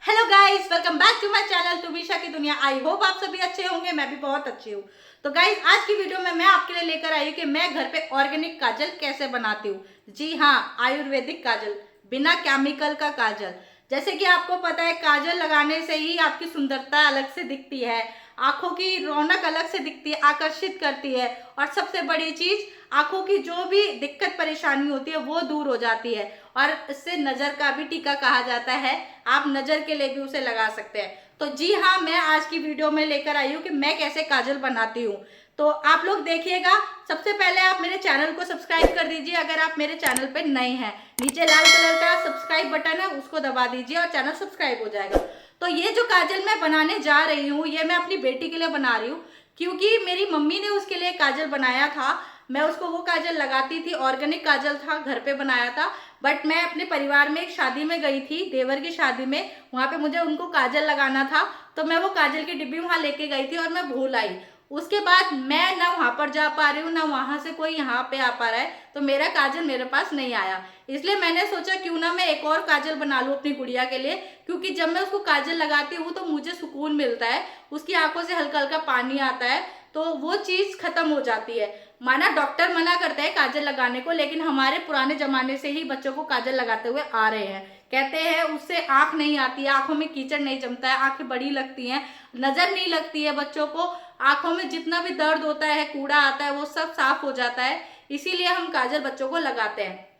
Hello guys, welcome back to my channel टूबिशा की दुनिया। आई होप आप सभी अच्छे होंगे, मैं भी बहुत अच्छी हूँ। तो गाइस, आज की वीडियो में मैं आपके लिए लेकर आई हूँ कि मैं घर पे ऑर्गेनिक काजल कैसे बनाती हूँ। जी हाँ, आयुर्वेदिक काजल, बिना केमिकल का काजल। जैसे कि आपको पता है, काजल लगाने से ही आपकी सुंदरता अलग से दिखती है, आंखों की रौनक अलग से दिखती है, आकर्षित करती है। और सबसे बड़ी चीज, आंखों की जो भी दिक्कत परेशानी होती है वो दूर हो जाती है। और इससे नजर का भी टीका कहा जाता है, आप नजर के लिए भी उसे लगा सकते हैं। तो जी हाँ, मैं आज की वीडियो में लेकर आई हूँ कि मैं कैसे काजल बनाती हूँ। तो आप लोग देखिएगा। सबसे पहले आप मेरे चैनल को सब्सक्राइब कर दीजिए अगर आप मेरे चैनल पे नए हैं। नीचे लाल कलर का सब्सक्राइब बटन है, उसको दबा दीजिए और चैनल सब्सक्राइब हो जाएगा। तो ये जो काजल मैं बनाने जा रही हूँ, ये मैं अपनी बेटी के लिए बना रही हूँ, क्योंकि मेरी मम्मी ने उसके लिए काजल बनाया था। मैं उसको वो काजल लगाती थी, ऑर्गेनिक काजल था, घर पे बनाया था। बट मैं अपने परिवार में एक शादी में गई थी, देवर की शादी में, वहां पे मुझे उनको काजल लगाना था। तो मैं वो काजल की डिब्बी वहां लेके गई थी और मैं भूल आई। उसके बाद मैं ना वहां पर जा पा रही हूँ, ना वहां से कोई यहाँ पे आ पा रहा है, तो मेरा काजल मेरे पास नहीं आया। इसलिए मैंने सोचा क्यों ना मैं एक और काजल बना लूँ अपनी गुड़िया के लिए, क्योंकि जब मैं उसको काजल लगाती हूँ तो मुझे सुकून मिलता है, उसकी आंखों से हल्का हल्का पानी आता है, तो वो चीज खत्म हो जाती है। माना डॉक्टर मना करते हैं काजल लगाने को, लेकिन हमारे पुराने जमाने से ही बच्चों को काजल लगाते हुए आ रहे हैं। कहते हैं उससे आंख नहीं आती है, आंखों में कीचड़ नहीं जमता है, आंखें बड़ी लगती हैं, नजर नहीं लगती है बच्चों को, आंखों में जितना भी दर्द होता है, कूड़ा आता है, वो सब साफ हो जाता है। इसीलिए हम काजल बच्चों को लगाते हैं।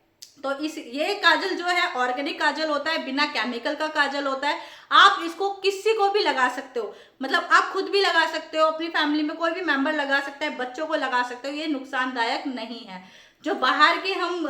तो इस ये काजल जो है ऑर्गेनिक काजल होता है, बिना केमिकल का काजल होता है। आप इसको किसी को भी लगा सकते हो, मतलब आप खुद भी लगा सकते हो, अपनी फैमिली में कोई भी मेंबर लगा सकता है, बच्चों को लगा सकते हो, ये नुकसानदायक नहीं है। जो बाहर के हम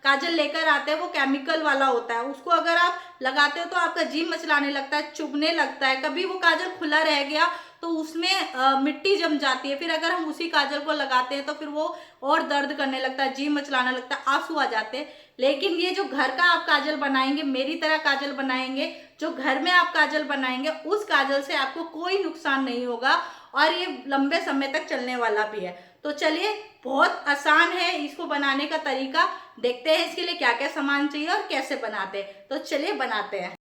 काजल लेकर आते हैं वो केमिकल वाला होता है, उसको अगर आप लगाते हो तो आपका जी मचलाने लगता है, चुभने लगता है। कभी वो काजल खुला रह गया तो उसमें मिट्टी जम जाती है, फिर अगर हम उसी काजल को लगाते हैं तो फिर वो और दर्द करने लगता है, जी मचलाने लगता है, आंसू आ जाते हैं। लेकिन ये जो घर का आप काजल बनाएंगे, मेरी तरह काजल बनाएंगे, जो घर में आप काजल बनाएंगे, उस काजल से आपको कोई नुकसान नहीं होगा और ये लंबे समय तक चलने वाला भी है। तो चलिए, बहुत आसान है इसको बनाने का तरीका। देखते हैं इसके लिए क्या क्या सामान चाहिए और कैसे बनाते हैं। तो चलिए बनाते हैं।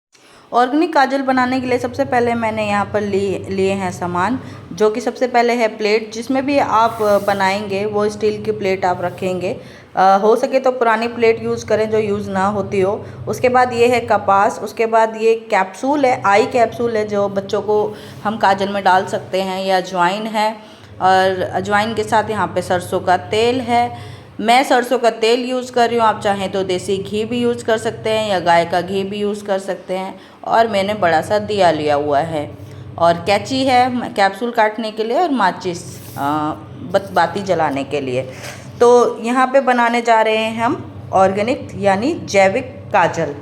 ऑर्गेनिक काजल बनाने के लिए सबसे पहले मैंने यहाँ पर लिए हैं सामान, जो कि सबसे पहले है प्लेट। जिसमें भी आप बनाएंगे वो स्टील की प्लेट आप रखेंगे। हो सके तो पुरानी प्लेट यूज़ करें जो यूज़ ना होती हो। उसके बाद ये है कपास। उसके बाद ये कैप्सूल है, आई कैप्सूल है, जो बच्चों को हम काजल में डाल सकते हैं। या अजवाइन है, और अजवाइन के साथ यहाँ पे सरसों का तेल है। मैं सरसों का तेल यूज़ कर रही हूँ, आप चाहें तो देसी घी भी यूज़ कर सकते हैं या गाय का घी भी यूज़ कर सकते हैं। और मैंने बड़ा सा दिया लिया हुआ है, और कैंची है कैप्सूल काटने के लिए, और माचिस बाती जलाने के लिए। तो यहाँ पे बनाने जा रहे हैं हम ऑर्गेनिक यानी जैविक काजल।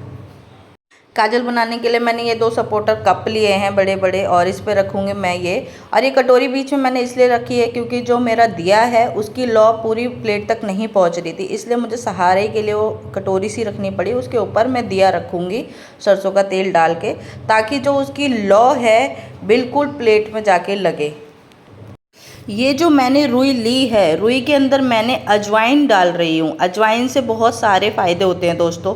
काजल बनाने के लिए मैंने ये 2 सपोर्टर कप लिए हैं बड़े बड़े, और इस पे रखूँगी मैं ये। और ये कटोरी बीच में मैंने इसलिए रखी है क्योंकि जो मेरा दिया है उसकी लौ पूरी प्लेट तक नहीं पहुंच रही थी, इसलिए मुझे सहारे के लिए वो कटोरी सी रखनी पड़ी। उसके ऊपर मैं दिया रखूँगी सरसों का तेल डाल के, ताकि जो उसकी लौ है बिल्कुल प्लेट में जाके लगे। ये जो मैंने रुई ली है, रुई के अंदर मैंने अजवाइन डाल रही हूँ। अजवाइन से बहुत सारे फ़ायदे होते हैं दोस्तों।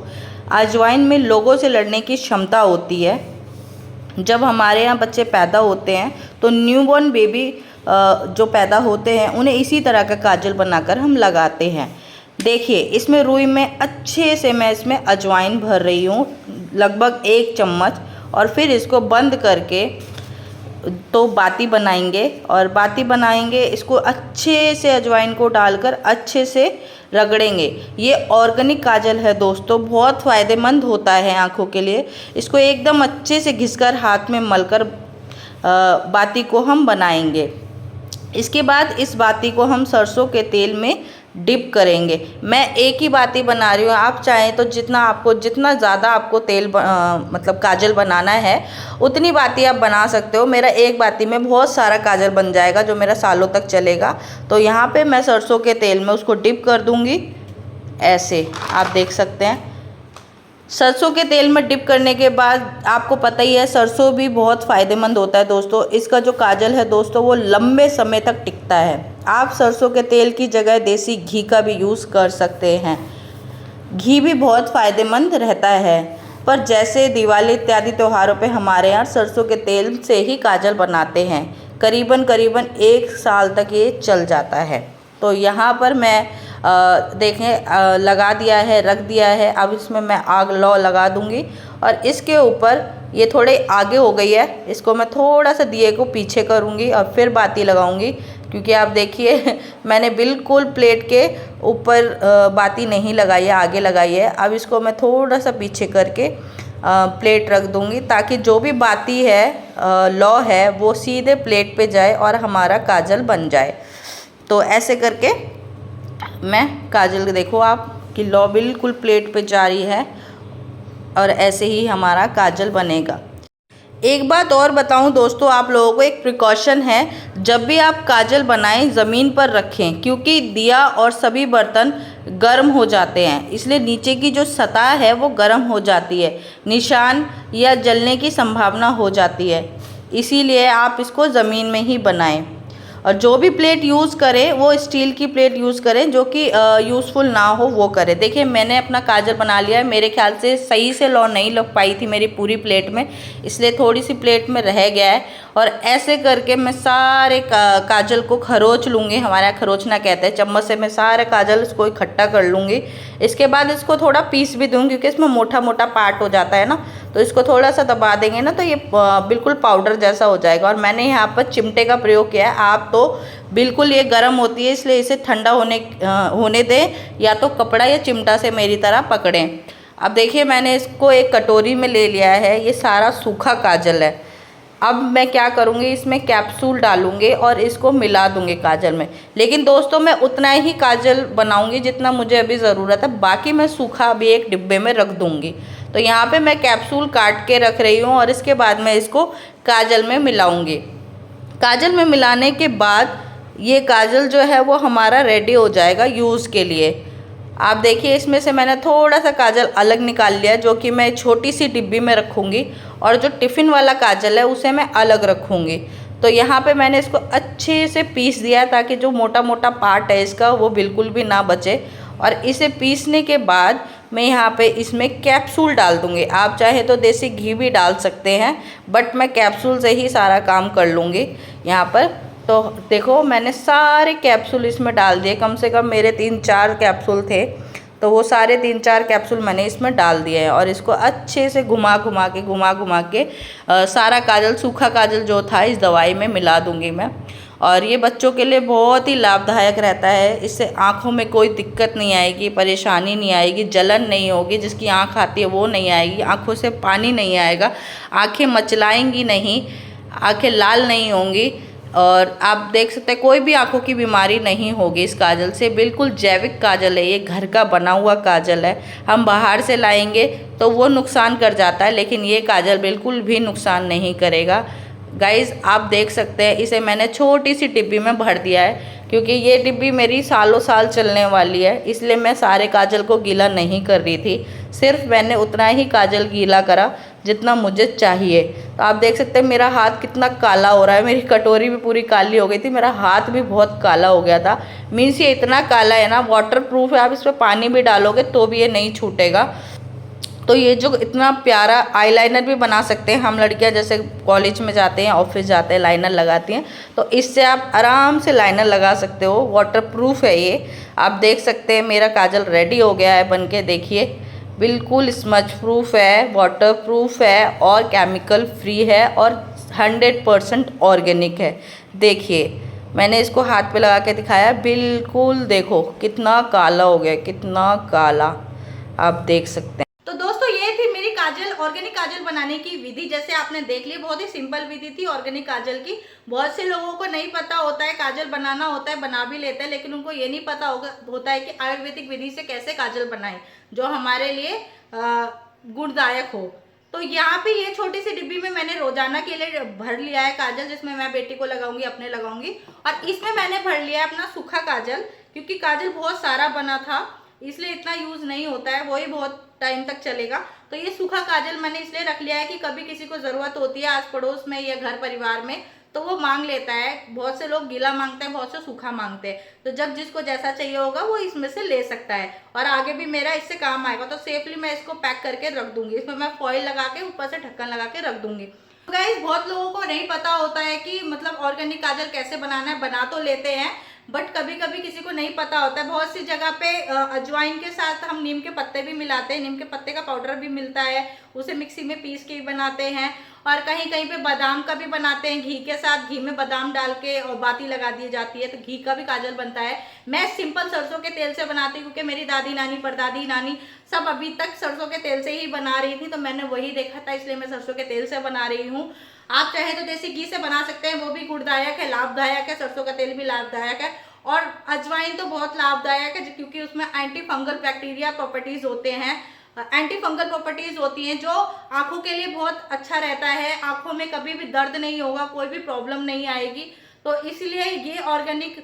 अजवाइन में लोगों से लड़ने की क्षमता होती है। जब हमारे यहाँ बच्चे पैदा होते हैं तो न्यूबॉर्न बेबी जो पैदा होते हैं उन्हें इसी तरह का काजल बनाकर हम लगाते हैं। देखिए, इसमें रुई में अच्छे से मैं इसमें अजवाइन भर रही हूँ, लगभग 1 चम्मच। और फिर इसको बंद करके तो बाती बनाएंगे, और बाती बनाएंगे इसको अच्छे से अजवाइन को डालकर अच्छे से रगड़ेंगे। ये ऑर्गेनिक काजल है दोस्तों, बहुत फ़ायदेमंद होता है आँखों के लिए। इसको एकदम अच्छे से घिसकर हाथ में मलकर बाती को हम बनाएंगे। इसके बाद इस बाती को हम सरसों के तेल में डिप करेंगे। मैं एक ही बाती बना रही हूँ, आप चाहें तो जितना ज़्यादा आपको तेल मतलब काजल बनाना है उतनी बाती आप बना सकते हो। मेरा एक बाती में बहुत सारा काजल बन जाएगा जो मेरा सालों तक चलेगा। तो यहाँ पे मैं सरसों के तेल में उसको डिप कर दूँगी, ऐसे आप देख सकते हैं। सरसों के तेल में डिप करने के बाद आपको पता ही है, सरसों भी बहुत फ़ायदेमंद होता है दोस्तों। इसका जो काजल है दोस्तों वो लंबे समय तक टिकता है। आप सरसों के तेल की जगह देसी घी का भी यूज़ कर सकते हैं। घी भी बहुत फ़ायदेमंद रहता है। पर जैसे दिवाली इत्यादि त्योहारों पे हमारे यहाँ सरसों के तेल से ही काजल बनाते हैं। करीबन करीबन 1 साल तक ये चल जाता है। तो यहाँ पर मैं देखें लगा दिया है, रख दिया है। अब इसमें मैं आग लौ लगा दूँगी और इसके ऊपर ये थोड़े आगे हो गई है, इसको मैं थोड़ा सा दिए को पीछे करूँगी और फिर बाती लगाऊँगी, क्योंकि आप देखिए मैंने बिल्कुल प्लेट के ऊपर बाती नहीं लगाई है, आगे लगाई है। अब इसको मैं थोड़ा सा पीछे करके प्लेट रख दूँगी, ताकि जो भी बाती है लौ है वो सीधे प्लेट पे जाए और हमारा काजल बन जाए। तो ऐसे करके मैं काजल देखो आप कि लौ बिल्कुल प्लेट पे जा रही है और ऐसे ही हमारा काजल बनेगा। एक बात और बताऊं दोस्तों, आप लोगों को एक प्रिकॉशन है, जब भी आप काजल बनाएं ज़मीन पर रखें, क्योंकि दिया और सभी बर्तन गर्म हो जाते हैं, इसलिए नीचे की जो सतह है वो गर्म हो जाती है, निशान या जलने की संभावना हो जाती है। इसीलिए आप इसको ज़मीन में ही बनाएं। और जो भी प्लेट यूज़ करें वो स्टील की प्लेट यूज़ करें, जो कि यूज़फुल ना हो वो करें। देखिए मैंने अपना काजल बना लिया है, मेरे ख्याल से सही से लौ नहीं लग पाई थी मेरी पूरी प्लेट में, इसलिए थोड़ी सी प्लेट में रह गया है। और ऐसे करके मैं सारे काजल को खरोच लूँगी, हमारे यहाँ खरोचना कहते हैं, चम्मच से मैं सारे काजल इसको इकट्ठा कर लूँगी। इसके बाद इसको थोड़ा पीस भी दूँगी, क्योंकि इसमें मोटा मोटा पार्ट हो जाता है ना, तो इसको थोड़ा सा दबा देंगे ना तो ये बिल्कुल पाउडर जैसा हो जाएगा। और मैंने यहाँ पर चिमटे का प्रयोग किया है। आप तो बिल्कुल ये गर्म होती है, इसलिए इसे ठंडा होने दें, या तो कपड़ा या चिमटा से मेरी तरह पकड़ें। अब देखिए मैंने इसको एक कटोरी में ले लिया है, ये सारा सूखा काजल है। अब मैं क्या करूँगी, इसमें कैप्सूल डालूँगी और इसको मिला दूँगी काजल में। लेकिन दोस्तों मैं उतना ही काजल बनाऊँगी जितना मुझे अभी ज़रूरत है, बाकी मैं सूखा अभी एक डिब्बे में रख दूँगी। तो यहाँ पे मैं कैप्सूल काट के रख रही हूँ और इसके बाद मैं इसको काजल में मिलाऊँगी। काजल में मिलाने के बाद ये काजल जो है वो हमारा रेडी हो जाएगा यूज़ के लिए। आप देखिए इसमें से मैंने थोड़ा सा काजल अलग निकाल लिया, जो कि मैं छोटी सी डिब्बी में रखूँगी, और जो टिफ़िन वाला काजल है उसे मैं अलग रखूँगी। तो यहाँ पे मैंने इसको अच्छे से पीस दिया है, ताकि जो मोटा मोटा पार्ट है इसका वो बिल्कुल भी ना बचे। और इसे पीसने के बाद मैं यहाँ पे इसमें कैप्सूल डाल दूँगी। आप चाहे तो देसी घी भी डाल सकते हैं, बट मैं कैप्सूल से ही सारा काम कर लूँगी यहाँ पर। तो देखो मैंने सारे कैप्सूल इसमें डाल दिए, कम से कम मेरे 3-4 कैप्सूल थे, तो वो सारे 3-4 कैप्सूल मैंने इसमें डाल दिए हैं। और इसको अच्छे से घुमा घुमा के सारा काजल, सूखा काजल जो था, इस दवाई में मिला दूँगी मैं। और ये बच्चों के लिए बहुत ही लाभदायक रहता है, इससे आँखों में कोई दिक्कत नहीं आएगी, परेशानी नहीं आएगी, जलन नहीं होगी, जिसकी आँख आती है वो नहीं आएगी, आँखों से पानी नहीं आएगा, आँखें मचलाएंगी नहीं, आँखें लाल नहीं होंगी। और आप देख सकते हैं कोई भी आँखों की बीमारी नहीं होगी इस काजल से। बिल्कुल जैविक काजल है, ये घर का बना हुआ काजल है। हम बाहर से लाएंगे तो वो नुकसान कर जाता है, लेकिन ये काजल बिल्कुल भी नुकसान नहीं करेगा। गाइज़ आप देख सकते हैं, इसे मैंने छोटी सी डिब्बी में भर दिया है, क्योंकि ये डिब्बी मेरी सालों साल चलने वाली है, इसलिए मैं सारे काजल को गीला नहीं कर रही थी। सिर्फ मैंने उतना ही काजल गीला करा जितना मुझे चाहिए। तो आप देख सकते हैं मेरा हाथ कितना काला हो रहा है, मेरी कटोरी भी पूरी काली हो गई थी, मेरा हाथ भी बहुत काला हो गया था। मीन्स ये इतना काला है ना, वाटर प्रूफ है, आप इस पर पानी भी डालोगे तो भी ये नहीं छूटेगा। तो ये जो इतना प्यारा आईलाइनर भी बना सकते हैं हम लड़कियां, जैसे कॉलेज में जाते हैं, ऑफिस जाते हैं, लाइनर लगाती हैं, तो इससे आप आराम से लाइनर लगा सकते हो। वाटरप्रूफ है ये। आप देख सकते हैं मेरा काजल रेडी हो गया है बनके, देखिए बिल्कुल स्मज प्रूफ है, वाटरप्रूफ है और केमिकल फ्री है और 100% ऑर्गेनिक है। देखिए मैंने इसको हाथ पे लगा के दिखाया, बिल्कुल देखो कितना काला हो गया, कितना काला, आप देख सकते हैं। तो दोस्तों ये थी मेरी काजल, ऑर्गेनिक काजल बनाने की विधि। जैसे आपने देख ली, बहुत ही सिंपल विधि थी ऑर्गेनिक काजल की। बहुत से लोगों को नहीं पता होता है काजल बनाना होता है, बना भी लेते हैं, लेकिन उनको ये नहीं पता होता है कि आयुर्वेदिक विधि से कैसे काजल बनाएं जो हमारे लिए गुणदायक हो। तो यहाँ पे ये छोटी सी डिब्बी में मैंने रोजाना के लिए भर लिया है काजल, जिसमें मैं बेटी को लगाऊंगी, अपने लगाऊंगी। और इसमें मैंने भर लिया है अपना सूखा काजल, क्योंकि काजल बहुत सारा बना था इसलिए इतना यूज नहीं होता है, वही बहुत टाइम तक चलेगा। तो ये सूखा काजल मैंने इसलिए रख लिया है कि कभी किसी को ज़रूरत होती है आस पड़ोस में या घर परिवार में तो वो मांग लेता है। बहुत से लोग गीला मांगते हैं, बहुत से सूखा मांगते हैं, तो जब जिसको जैसा चाहिए होगा वो इसमें से ले सकता है और आगे भी मेरा इससे काम आएगा। तो सेफली मैं इसको पैक करके रख दूंगी। इसमें मैं फॉइल लगा के ऊपर से ढक्कन लगा के रख दूंगी। तो गाइस बहुत लोगों को नहीं पता होता है कि मतलब ऑर्गेनिक काजल कैसे बनाना है। बना तो लेते हैं बट कभी कभी किसी को नहीं पता होता है। बहुत सी जगह पे अजवाइन के साथ हम नीम के पत्ते भी मिलाते हैं, नीम के पत्ते का पाउडर भी मिलता है, उसे मिक्सी में पीस के भी बनाते हैं। और कहीं कहीं पे बादाम का भी बनाते हैं, घी के साथ, घी में बादाम डाल के और बाती लगा दी जाती है तो घी का भी काजल बनता है। मैं सिंपल सरसों के तेल से बनाती हूँ क्योंकि मेरी दादी नानी परदादी नानी सब अभी तक सरसों के तेल से ही बना रही थी, तो मैंने वही देखा था इसलिए मैं सरसों के तेल से बना रही हूँ। आप चाहे तो देसी घी से बना सकते हैं, वो भी गुणदायक है, लाभदायक है। सरसों का तेल भी लाभदायक है और अजवाइन तो बहुत लाभदायक है क्योंकि उसमें एंटी फंगल बैक्टीरिया प्रॉपर्टीज होते हैं, एंटी फंगल प्रॉपर्टीज होती हैं जो आंखों के लिए बहुत अच्छा रहता है। आंखों में कभी भी दर्द नहीं होगा, कोई भी प्रॉब्लम नहीं आएगी। तो इसीलिए ये ऑर्गेनिक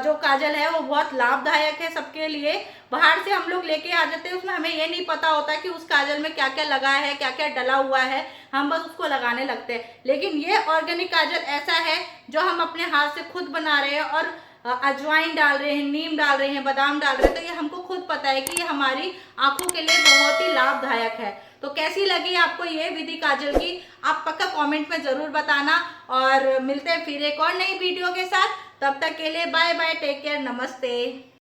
जो काजल है वो बहुत लाभदायक है सबके लिए। बाहर से हम लोग लेके आ जाते हैं, उसमें हमें ये नहीं पता होता कि उस काजल में क्या क्या लगा है, क्या क्या डला हुआ है, हम बस उसको लगाने लगते हैं। लेकिन ये ऑर्गेनिक काजल ऐसा है जो हम अपने हाथ से खुद बना रहे हैं और अजवाइन डाल रहे हैं, नीम डाल रहे हैं, बादाम डाल रहे हैं, तो ये हमको खुद पता है कि ये हमारी आंखों के लिए बहुत ही लाभदायक है। तो कैसी लगी आपको ये विधि काजल की, आप पक्का कमेंट में जरूर बताना। और मिलते हैं फिर एक और नई वीडियो के साथ, तब तक के लिए बाय बाय, टेक केयर, नमस्ते।